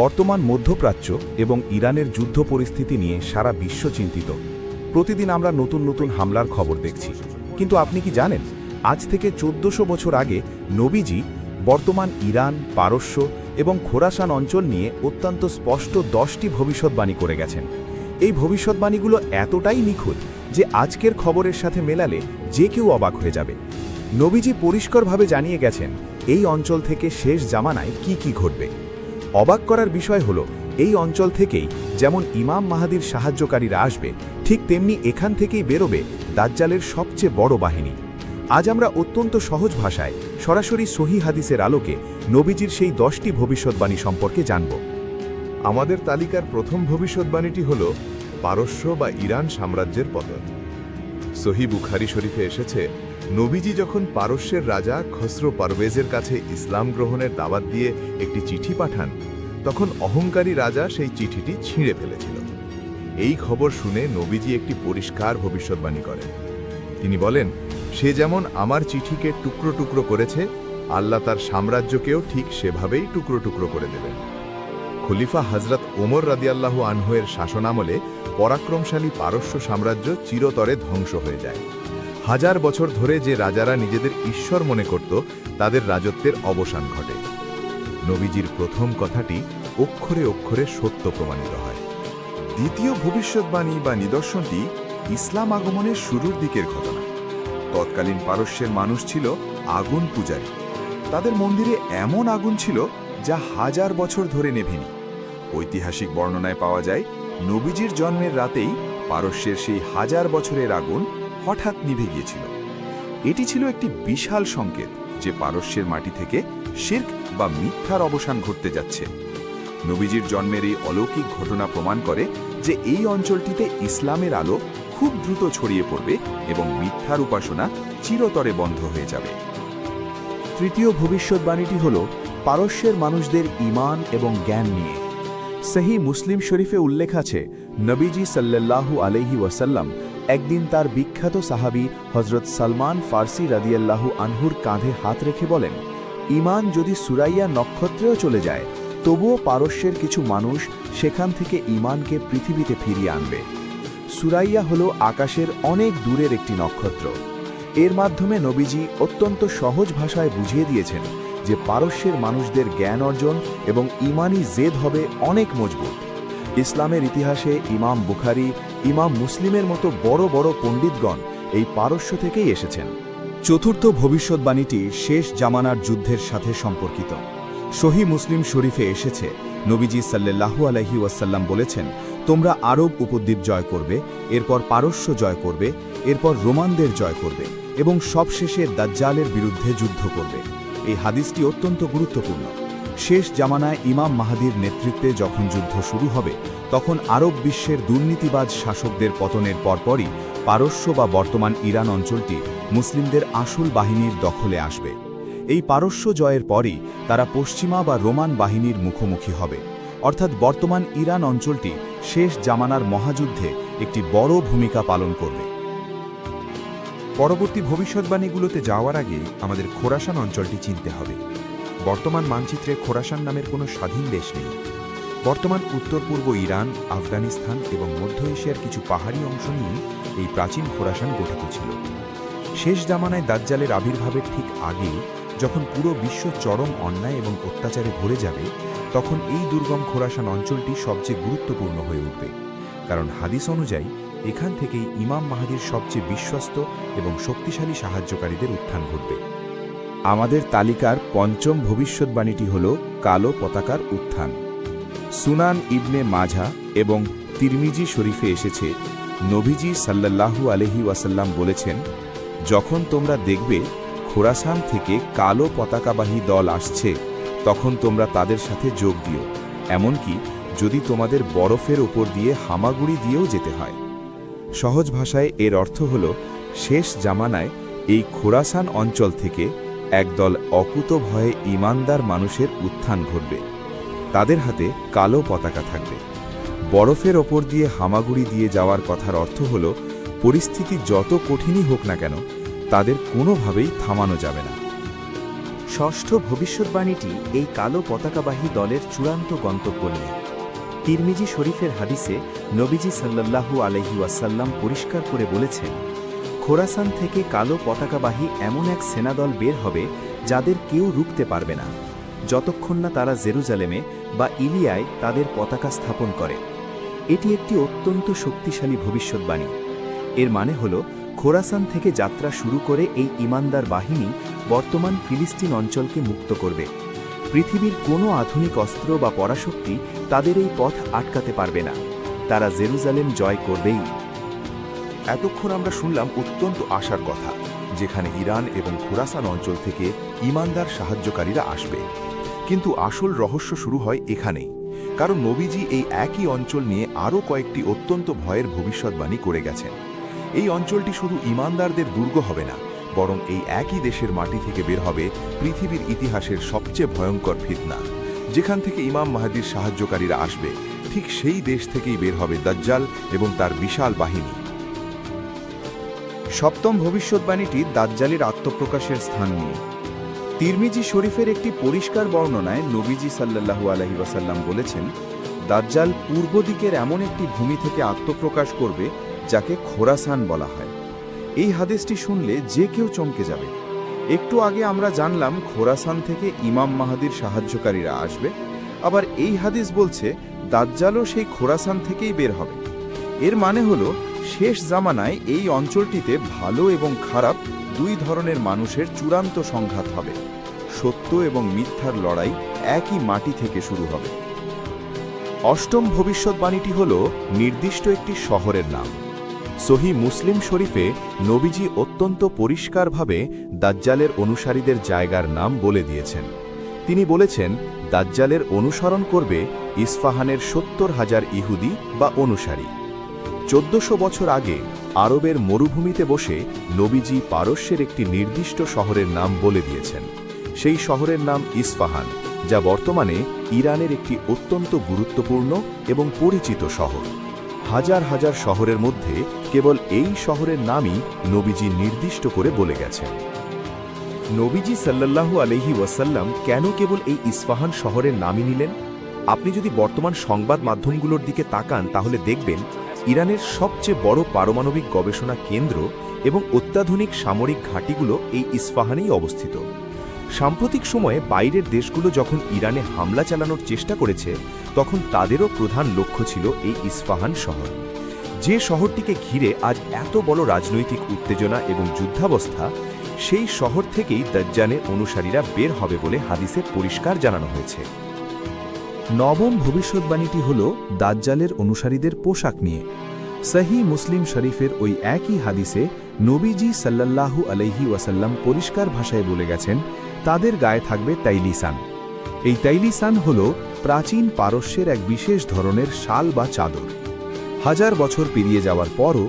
বর্তমান মধ্যপ্রাচ্য এবং ইরানের যুদ্ধ পরিস্থিতি নিয়ে সারা বিশ্ব চিন্তিত। প্রতিদিন আমরা নতুন নতুন হামলার খবর দেখছি, কিন্তু আপনি কি জানেন আজ থেকে 1400 বছর আগে নবীজি বর্তমান ইরান, পারস্য এবং খোরাসান অঞ্চল নিয়ে অত্যন্ত স্পষ্ট 10টি ভবিষ্যৎবাণী করে গেছেন। এই ভবিষ্যৎবাণীগুলো এতটাই নিখুঁত যে আজকের খবরের সাথে মেলালে যে কেউ অবাক হয়ে যাবে। নবীজি পরিষ্কারভাবে জানিয়ে গেছেন এই অঞ্চল থেকে শেষ জামানায় কি ঘটবে। অবাক করার বিষয় হলো এই অঞ্চল থেকেই যেমন ইমাম মাহাদির সাহায্যকারীরা আসবে, ঠিক তেমনি এখান থেকেই বেরোবে দাজ্জালের সবচেয়ে বড় বাহিনী। আজ আমরা অত্যন্ত সহজ ভাষায় সরাসরি সহিহ হাদিসের আলোকে নবীজির সেই 10টি ভবিষ্যৎবাণী সম্পর্কে জানব। আমাদের তালিকার প্রথম ভবিষ্যৎবাণীটি হল পারস্য বা ইরান সাম্রাজ্যের পতন। সহিহ বুখারী শরীফে এসেছে, নবীজি যখন পারস্যের রাজা খসরো পারভেজের কাছে ইসলাম গ্রহণের দাওয়াত দিয়ে একটি চিঠি পাঠান, তখন অহংকারী রাজা সেই চিঠিটি ছিঁড়ে ফেলেছিল। এই খবর শুনে নবীজি একটি পরিষ্কার ভবিষ্যৎবাণী করেন। তিনি বলেন, সে যেমন আমার চিঠিকে টুকরো টুকরো করেছে, আল্লাহ তার সাম্রাজ্যকেও ঠিক সেভাবেই টুকরো টুকরো করে দেবেন। খলিফা হযরত ওমর রাদিয়াল্লাহু আনহু-এর শাসনামলে পরাক্রমশালী পারস্য সাম্রাজ্য চিরতরে ধ্বংস হয়ে যায়। হাজার বছর ধরে যে রাজারা নিজেদের ঈশ্বর মনে করত, তাদের রাজত্বের অবসান ঘটে। নবীজির প্রথম কথাটি অক্ষরে অক্ষরে সত্য প্রমাণিত হয়। দ্বিতীয় ভবিষ্যৎবাণী বা নিদর্শনটি ইসলাম আগমনের শুরুর দিকের ঘটনা। তৎকালীন পারস্যের মানুষ ছিল আগুন পূজারী। তাদের মন্দিরে এমন আগুন ছিল যা হাজার বছর ধরে নেভেনি। ঐতিহাসিক বর্ণনায় পাওয়া যায়, নবীজির জন্মের রাতেই পারস্যের সেই হাজার বছরের আগুন হঠাৎ নিভে গিয়েছিল। এটি ছিল একটি বিশাল সংকেত যে পারস্যের মাটি থেকে শিরক বা মিথ্যার অবসান ঘটতে যাচ্ছে। নবীজির জন্মের এই অলৌকিক ঘটনা প্রমাণ করে যে এই অঞ্চলটিতে ইসলামের আলো খুব দ্রুত ছড়িয়ে পড়বে এবং মিথ্যার উপাসনা চিরতরে বন্ধ হয়ে যাবে। তৃতীয় ভবিষ্যৎবাণীটি হল পারস্যের মানুষদের ঈমান এবং জ্ঞান নিয়ে। সহিহ মুসলিম শরীফে উল্লেখ আছে, নবীজি সাল্লাল্লাহু আলাইহি ওয়াসাল্লাম একদিন তার বিখ্যাত সাহাবী হযরত সালমান ফার্সি রাদিয়াল্লাহু আনহুর কাঁধে হাত রেখে বলেন, ঈমান যদি সুরাইয়া নক্ষত্রেও চলে যায়, তবুও পারস্যের কিছু মানুষ সেখান থেকে ঈমানকে পৃথিবীতে ফিরিয়ে আনবে। সুরাইয়া হল আকাশের অনেক দূরের একটি নক্ষত্র। এর মাধ্যমে নবীজি অত্যন্ত সহজ ভাষায় বুঝিয়ে দিয়েছেন যে পারস্যের মানুষদের জ্ঞান অর্জন এবং ঈমানি জেদ হবে অনেক মজবুত। ইসলামের ইতিহাসে ইমাম বুখারী, ইমাম মুসলিমের মতো বড় বড় পণ্ডিতগণ এই পারস্য থেকেই এসেছেন। চতুর্থ ভবিষ্যৎবাণীটি শেষ জামানার যুদ্ধের সাথে সম্পর্কিত। সহিহ মুসলিম শরীফে এসেছে, নবীজি সাল্লাল্লাহু আলাইহি ওয়াসাল্লাম বলেছেন, তোমরা আরব উপদ্বীপ জয় করবে, এরপর পারস্য জয় করবে, এরপর রোমানদের জয় করবে এবং সবশেষে দাজ্জালের বিরুদ্ধে যুদ্ধ করবে। এই হাদিসটি অত্যন্ত গুরুত্বপূর্ণ। শেষ জামানায় ইমাম মাহাদির নেতৃত্বে যখন যুদ্ধ শুরু হবে, তখন আরব বিশ্বের দুর্নীতিবাজ শাসকদের পতনের পরপরই পারস্য বা বর্তমান ইরান অঞ্চলটি মুসলিমদের আসল বাহিনীর দখলে আসবে। এই পারস্য জয়ের পরই তারা পশ্চিমা বা রোমান বাহিনীর মুখোমুখি হবে, অর্থাৎ বর্তমান ইরান অঞ্চলটি শেষ জামানার মহাযুদ্ধে একটি বড় ভূমিকা পালন করবে। পরবর্তী ভবিষ্যৎবাণীগুলোতে যাওয়ার আগে আমাদের খোরাসান অঞ্চলটি চিনতে হবে। বর্তমান মানচিত্রে খোরাসান নামের কোনো স্বাধীন দেশ নেই। বর্তমান উত্তর পূর্ব ইরান, আফগানিস্তান এবং মধ্য এশিয়ার কিছু পাহাড়ি অংশ নিয়ে এই প্রাচীন খোরাসান গঠিত ছিল। শেষ জামানায় দাজ্জালের আবির্ভাবের ঠিক আগে, যখন পুরো বিশ্ব চরম অন্যায় এবং অত্যাচারে ভরে যাবে, তখন এই দুর্গম খোরাসান অঞ্চলটি সবচেয়ে গুরুত্বপূর্ণ হয়ে উঠবে। কারণ হাদিস অনুযায়ী এখান থেকেই ইমাম মাহাদির সবচেয়ে বিশ্বস্ত এবং শক্তিশালী সাহায্যকারীদের উত্থান ঘটবে। আমাদের তালিকার পঞ্চম ভবিষ্যৎবাণীটি হল কালো পতাকার উত্থান। সুনান ইবনে মাঝা এবং তিরমিজি শরীফে এসেছে, নবীজি সাল্লাল্লাহু আলাইহি ওয়াসাল্লাম বলেছেন, যখন তোমরা দেখবে খোরাসান থেকে কালো পতাকাবাহী দল আসছে, তখন তোমরা তাদের সাথে যোগ দিও, এমনকি যদি তোমাদের বরফের ওপর দিয়ে হামাগুড়ি দিয়েও যেতে হয়। সহজ ভাষায় এর অর্থ হল, শেষ জামানায় এই খোরাসান অঞ্চল থেকে একদল অকুতভয়ে ঈমানদার মানুষের উত্থান ঘটবে। তাদের হাতে কালো পতাকা থাকবে। বরফের ওপর দিয়ে হামাগুড়ি দিয়ে যাওয়ার কথার অর্থ হল, পরিস্থিতি যত কঠিনই হোক না কেন, তাদের কোনোভাবেই থামানো যাবে না। ষষ্ঠ ভবিষ্যৎবাণীটি এই কালো পতাকাবাহী দলের চূড়ান্ত গন্তব্য নিয়ে। তিরমিজি শরীফের হাদিসে নবীজি সাল্লাল্লাহু আলাইহি ওয়াসাল্লাম পরিষ্কার করে বলেছেন, খোরাসান থেকে কালো পতাকাবাহী এমন এক সেনাদল বের হবে যাদের কেউ রুখতে পারবে না, যতক্ষণ না তারা জেরুজালেমে বা ইলিয়ায় তাদের পতাকা স্থাপন করে। এটি একটি অত্যন্ত শক্তিশালী ভবিষ্যৎবাণী। এর মানে হল, খোরাসান থেকে যাত্রা শুরু করে এই ঈমানদার বাহিনী বর্তমান ফিলিস্তিন অঞ্চলকে মুক্ত করবে। পৃথিবীর কোনো আধুনিক অস্ত্র বা পরাশক্তি তাদের এই পথ আটকাতে পারবে না। তারা জেরুজালেম জয় করবেই। এতক্ষণ আমরা শুনলাম অত্যন্ত আশার কথা, যেখানে ইরান এবং খোরাসান অঞ্চল থেকে ঈমানদার সাহায্যকারীরা আসবে। কিন্তু আসল রহস্য শুরু হয় এখানেই, কারণ নবীজি এই একই অঞ্চল নিয়ে আরও কয়েকটি অত্যন্ত ভয়ের ভবিষ্যৎবাণী করে গেছেন। এই অঞ্চলটি শুধু ঈমানদারদের দুর্গ হবে না, বরং এই একই দেশের মাটি থেকে বের হবে পৃথিবীর ইতিহাসের সবচেয়ে ভয়ঙ্কর ফিতনা। যেখান থেকে ইমাম মাহদীর সাহায্যকারীরা আসবে, ঠিক সেই দেশ থেকেই বের হবে দাজ্জাল এবং তার বিশাল বাহিনী। সপ্তম ভবিষ্যৎবাণীটি দাজ্জালের আত্মপ্রকাশের স্থান নিয়ে। তিরমিজি শরীফের একটি পরিষ্কার বর্ণনায় নবীজি সাল্লাল্লাহু আলাইহি ওয়াসাল্লাম বলেছেন, দাজ্জাল পূর্ব দিকের এমন একটি ভূমি থেকে আত্মপ্রকাশ করবে যাকে খোরাসান বলা হয়। এই হাদিসটি শুনলে যে কেউ চমকে যাবে। একটু আগে আমরা জানলাম খোরাসান থেকে ইমাম মাহদীর সাহায্যকারীরা আসবে, আবার এই হাদিস বলছে দাজ্জালও সেই খোরাসান থেকেই বের হবে। এর মানে হলো, শেষ জামানায় এই অঞ্চলটিতে ভালো এবং খারাপ দুই ধরনের মানুষের চূড়ান্ত সংঘাত হবে। সত্য এবং মিথ্যার লড়াই একই মাটি থেকে শুরু হবে। অষ্টম ভবিষ্যৎবাণীটি হল নির্দিষ্ট একটি শহরের নাম। সহিহ মুসলিম শরীফে নবীজি অত্যন্ত পরিষ্কারভাবে দাজ্জালের অনুসারীদের জায়গার নাম বলে দিয়েছেন। তিনি বলেছেন, দাজ্জালের অনুসরণ করবে ইস্পাহানের ৭০,০০০ ইহুদি বা অনুসারী। ১৪০০ বছর আগে আরবের মরুভূমিতে বসে নবীজি পারস্যের একটি নির্দিষ্ট শহরের নাম বলে দিয়েছেন। সেই শহরের নাম ইস্পাহান, যা বর্তমানে ইরানের একটি অত্যন্ত গুরুত্বপূর্ণ এবং পরিচিত শহর। হাজার হাজার শহরের মধ্যে কেবল এই শহরের নামই নবীজি নির্দিষ্ট করে বলে গেছেন। নবীজি সাল্লাল্লাহু আলাইহি ওয়াসাল্লাম কেন কেবল এই ইস্পাহান শহরের নামই নিলেন? আপনি যদি বর্তমান সংবাদ মাধ্যমগুলোর দিকে তাকান, তাহলে দেখবেন ইরানের সবচেয়ে বড় পারমাণবিক গবেষণা কেন্দ্র এবং অত্যাধুনিক সামরিক ঘাঁটিগুলো এই ইস্পাহানেই অবস্থিত। সাম্প্রতিক সময়ে বাইরের দেশগুলো যখন ইরানে হামলা চালানোর চেষ্টা করেছে, তখন তাদেরও প্রধান লক্ষ্য ছিল এই ইস্পাহান শহর। যে শহরটিকে ঘিরে আজ এত বড় রাজনৈতিক উত্তেজনা এবং যুদ্ধাবস্থা, সেই শহর থেকেই দাজ্জালের অনুসারীরা বের হবে বলে হাদিসে পরিষ্কার জানানো হয়েছে। নবম ভবিষ্যৎবাণীটি হল দাজ্জালের অনুসারীদের পোশাক নিয়ে। সহিহ মুসলিম শরীফের ওই একই হাদিসে নবীজি সাল্লাল্লাহু আলাইহি ওয়াসাল্লাম পরিষ্কার ভাষায় বলে গেছেন, তাদের গায়ে থাকবে তাইলিসান। এই তাইলিসান হল প্রাচীন পারস্যের এক বিশেষ ধরনের শাল বা চাদর। হাজার বছর পেরিয়ে যাওয়ার পরও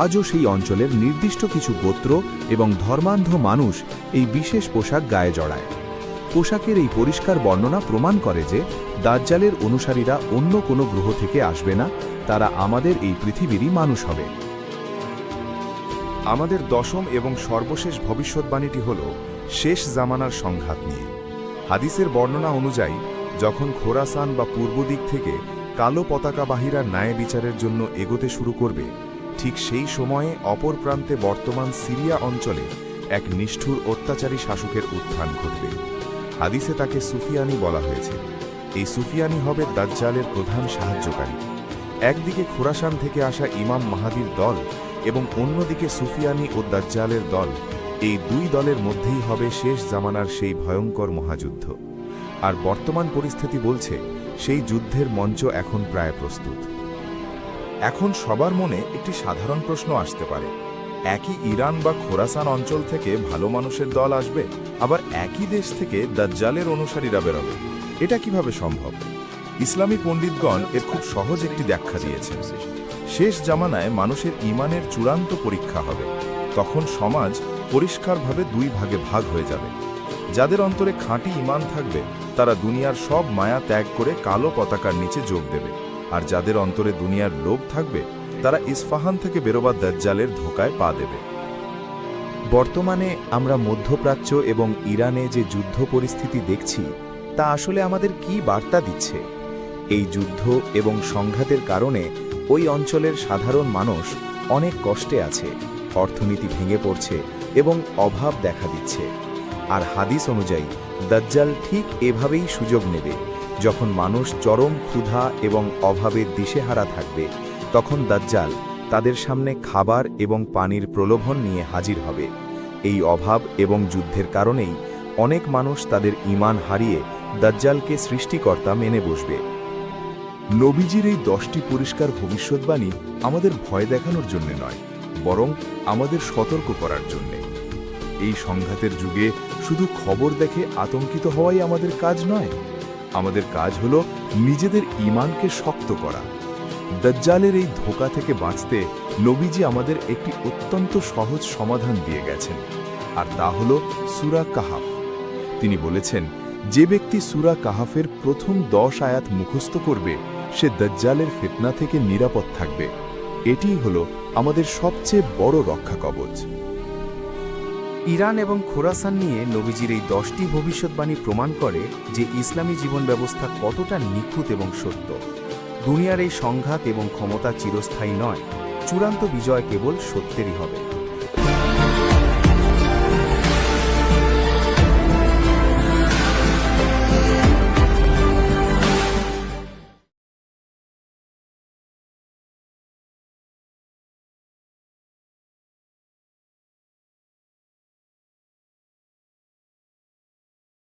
আজও সেই অঞ্চলের নির্দিষ্ট কিছু গোত্র এবং ধর্মান্ধ মানুষ এই বিশেষ পোশাক গায়ে জড়ায়। পোশাকের এই পরিষ্কার বর্ণনা প্রমাণ করে যে দাজ্জালের অনুসারীরা অন্য কোনো গ্রহ থেকে আসবে না, তারা আমাদের এই পৃথিবীরই মানুষ হবে। আমাদের দশম এবং সর্বশেষ ভবিষ্যৎবাণীটি হল শেষ জামানার সংঘাত নিয়ে। হাদিসের বর্ণনা অনুযায়ী যখন খোরাসান বা পূর্ব দিক থেকে কালো পতাকাবাহীরা ন্যায় বিচারের জন্য এগোতে শুরু করবে, ঠিক সেই সময়ে অপর প্রান্তে বর্তমান সিরিয়া অঞ্চলে এক নিষ্ঠুর অত্যাচারী শাসকের উত্থান ঘটবে। হাদিসে তাকে সুফিয়ানি বলা হয়েছে। এই সুফিয়ানি হবে দাজ্জালের প্রধান সাহায্যকারী। একদিকে খোরাসান থেকে আসা ইমাম মাহদীর দল এবং অন্যদিকে সুফিয়ানি ও দাজ্জালের দল। এই দুই দলের মধ্যেই হবে শেষ জামানার সেই ভয়ঙ্কর মহাযুদ্ধ। আর বর্তমান পরিস্থিতি বলছে, সেই যুদ্ধের মঞ্চ এখন প্রায় প্রস্তুত। এখন সবার মনে একটি সাধারণ প্রশ্ন আসতে পারে, একই ইরান বা খোরাসান অঞ্চল থেকে ভালো মানুষের দল আসবে, আবার একই দেশ থেকে দাজ্জালের অনুসারীরা বেরোবে। এটা কিভাবে সম্ভব? ইসলামী পণ্ডিতগণ এর খুব সহজ একটি ব্যাখ্যা দিয়েছেন। শেষ জামানায় মানুষের ঈমানের চূড়ান্ত পরীক্ষা হবে। তখন সমাজ পরিষ্কারভাবে দুই ভাগে ভাগ হয়ে যাবে। যাদের অন্তরে খাঁটি ঈমান থাকবে, তারা দুনিয়ার সব মায়া ত্যাগ করে কালো পতাকার নিচে যোগ দেবে। আর যাদের অন্তরে দুনিয়ার লোভ থাকবে, তারা ইস্পাহান থেকে বেরোবা দাজ্জালের ধোকায় পা দেবে। বর্তমানে আমরা মধ্যপ্রাচ্য এবং ইরানে যে যুদ্ধ পরিস্থিতি দেখছি তা আসলে আমাদের কি বার্তা দিচ্ছে? এই যুদ্ধ এবং সংঘাতের কারণে ওই অঞ্চলের সাধারণ মানুষ অনেক কষ্টে আছে, অর্থনীতি ভেঙে পড়ছে এবং অভাব দেখা দিচ্ছে। আর হাদিস অনুযায়ী দাজ্জাল ঠিক এভাবেই সুযোগ নেবে। যখন মানুষ চরম ক্ষুধা এবং অভাবের দিশেহারা থাকবে, তখন দাজ্জাল তাদের সামনে খাবার এবং পানির প্রলোভন নিয়ে হাজির হবে। এই অভাব এবং যুদ্ধের কারণেই অনেক মানুষ তাদের ঈমান হারিয়ে দাজ্জালকে সৃষ্টিকর্তা মেনে বসবে। নবীজির এই 10টি পরিষ্কার ভবিষ্যৎবাণী আমাদের ভয় দেখানোর জন্য নয়, বরং আমাদের সতর্ক করার জন্যে। এই সংঘাতের যুগে শুধু খবর দেখে আতঙ্কিত হওয়াই আমাদের কাজ নয়। আমাদের কাজ হলো নিজেদের ঈমানকে শক্ত করা। দাজ্জালের এই ধোঁকা থেকে বাঁচতে নবীজি আমাদের একটি অত্যন্ত সহজ সমাধান দিয়ে গেছেন, আর তা হলো সূরা কাহাফ। তিনি বলেছেন, যে ব্যক্তি সূরা কাহাফের প্রথম 10 আয়াত মুখস্থ করবে সে দাজ্জালের ফিতনা থেকে নিরাপদ থাকবে। এটিই হলো আমাদের সবচেয়ে বড় রক্ষা কবচ। ইরান এবং খোরাসান নিয়ে নবীজির এই 10টি ভবিষ্যৎবাণী প্রমাণ করে যে ইসলামী জীবন ব্যবস্থা কতটা নিখুঁত এবং সত্য। দুনিয়ার এই সংঘাত এবং ক্ষমতা চিরস্থায়ী নয়, চূড়ান্ত বিজয় কেবল সত্যেরই হবে।